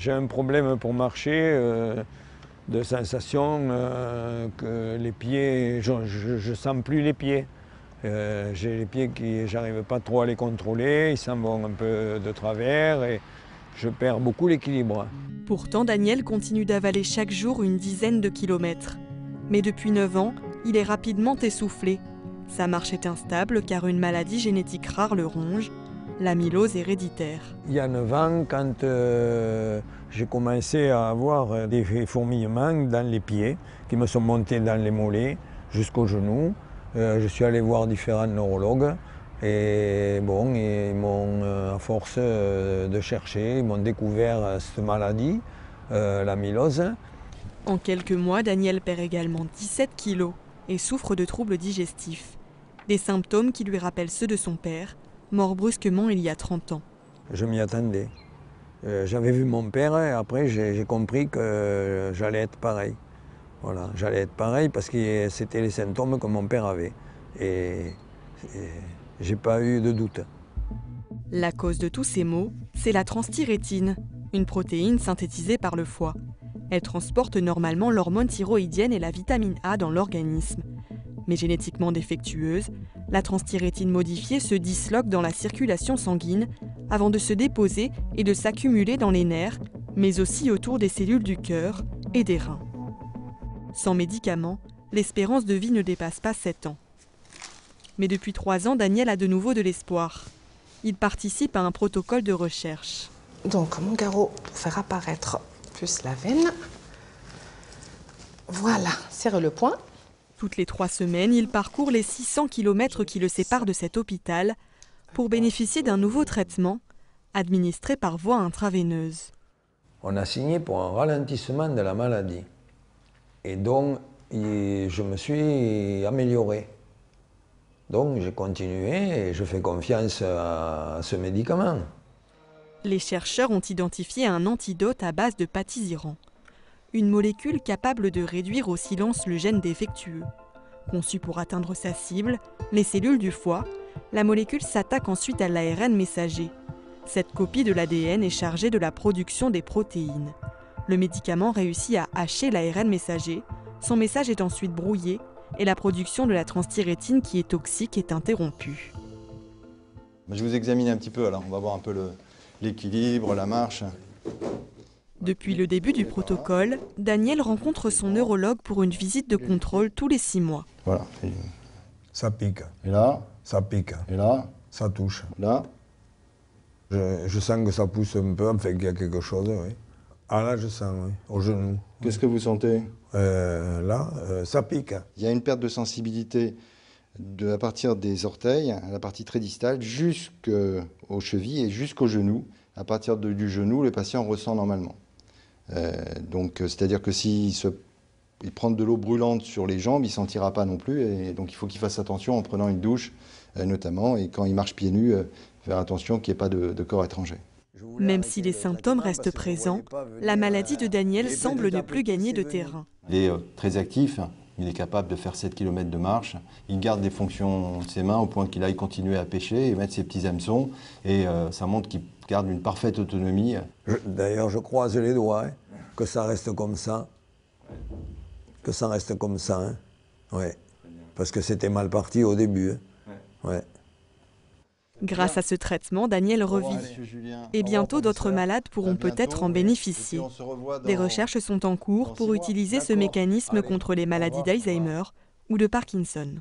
J'ai un problème pour marcher, de sensation que les pieds, je ne sens plus les pieds. J'ai les pieds qui, j'arrive pas trop à les contrôler, ils s'en vont un peu de travers et je perds beaucoup l'équilibre. Pourtant, Daniel continue d'avaler chaque jour une dizaine de kilomètres. Mais depuis 9 ans, il est rapidement essoufflé. Sa marche est instable car une maladie génétique rare le ronge, l'amylose héréditaire. Il y a 9 ans, quand j'ai commencé à avoir des fourmillements dans les pieds, qui me sont montés dans les mollets jusqu'aux genoux, je suis allé voir différents neurologues et bon, ils m'ont, à force de chercher, ils m'ont découvert cette maladie, l'amylose. En quelques mois, Daniel perd également 17 kilos et souffre de troubles digestifs. Des symptômes qui lui rappellent ceux de son père, mort brusquement il y a 30 ans. Je m'y attendais. J'avais vu mon père et après j'ai compris que j'allais être pareil. Voilà, j'allais être pareil parce que c'était les symptômes que mon père avait. Et j'ai pas eu de doute. La cause de tous ces maux, c'est la transthyrétine, une protéine synthétisée par le foie. Elle transporte normalement l'hormone thyroïdienne et la vitamine A dans l'organisme. Mais génétiquement défectueuse, la transthyrétine modifiée se disloque dans la circulation sanguine avant de se déposer et de s'accumuler dans les nerfs, mais aussi autour des cellules du cœur et des reins. Sans médicaments, l'espérance de vie ne dépasse pas 7 ans. Mais depuis 3 ans, Daniel a de nouveau de l'espoir. Il participe à un protocole de recherche. Donc mon garrot pour faire apparaître plus la veine. Voilà, serre le poing. Toutes les 3 semaines, il parcourt les 600 km qui le séparent de cet hôpital pour bénéficier d'un nouveau traitement administré par voie intraveineuse. On a signé pour un ralentissement de la maladie. Et donc, je me suis amélioré. Donc, j'ai continué et je fais confiance à ce médicament. Les chercheurs ont identifié un antidote à base de patisiran, une molécule capable de réduire au silence le gène défectueux. Conçue pour atteindre sa cible, les cellules du foie, la molécule s'attaque ensuite à l'ARN messager. Cette copie de l'ADN est chargée de la production des protéines. Le médicament réussit à hacher l'ARN messager, son message est ensuite brouillé et la production de la transthyrétine qui est toxique est interrompue. Je vous examine un petit peu, alors on va voir un peu l'équilibre, la marche. Depuis le début du protocole, Daniel rencontre son neurologue pour une visite de contrôle tous les 6 mois. Voilà. Ça pique. Et là? Ça pique. Et là? Ça touche. Là? Je sens que ça pousse un peu, enfin qu'il y a quelque chose, oui. Ah là, je sens, oui, au genou. Qu'est-ce que vous sentez? Là, ça pique. Il y a une perte de sensibilité à partir des orteils, à la partie très distale, jusqu'aux chevilles et jusqu'au genou. À partir du genou, le patient ressent normalement. C'est-à-dire que s'il prend de l'eau brûlante sur les jambes, il ne sentira pas non plus. Et donc il faut qu'il fasse attention en prenant une douche, notamment, et quand il marche pieds nus, faire attention qu'il n'y ait pas de corps étranger. Même si les symptômes restent présents, la maladie de Daniel semble ne plus gagner de terrain. Il est très actif, il est capable de faire 7 km de marche, il garde des fonctions de ses mains au point qu'il aille continuer à pêcher et mettre ses petits hameçons, et ça montre qu'il garde une parfaite autonomie. D'ailleurs, je croise les doigts, hein, que ça reste comme ça. Que ça reste comme ça, hein. Ouais. Parce que c'était mal parti au début. Hein. Ouais. Grâce à ce traitement, Daniel revit. Et bientôt, d'autres malades pourront peut-être en bénéficier. Des recherches sont en cours pour utiliser ce mécanisme contre les maladies d'Alzheimer ou de Parkinson.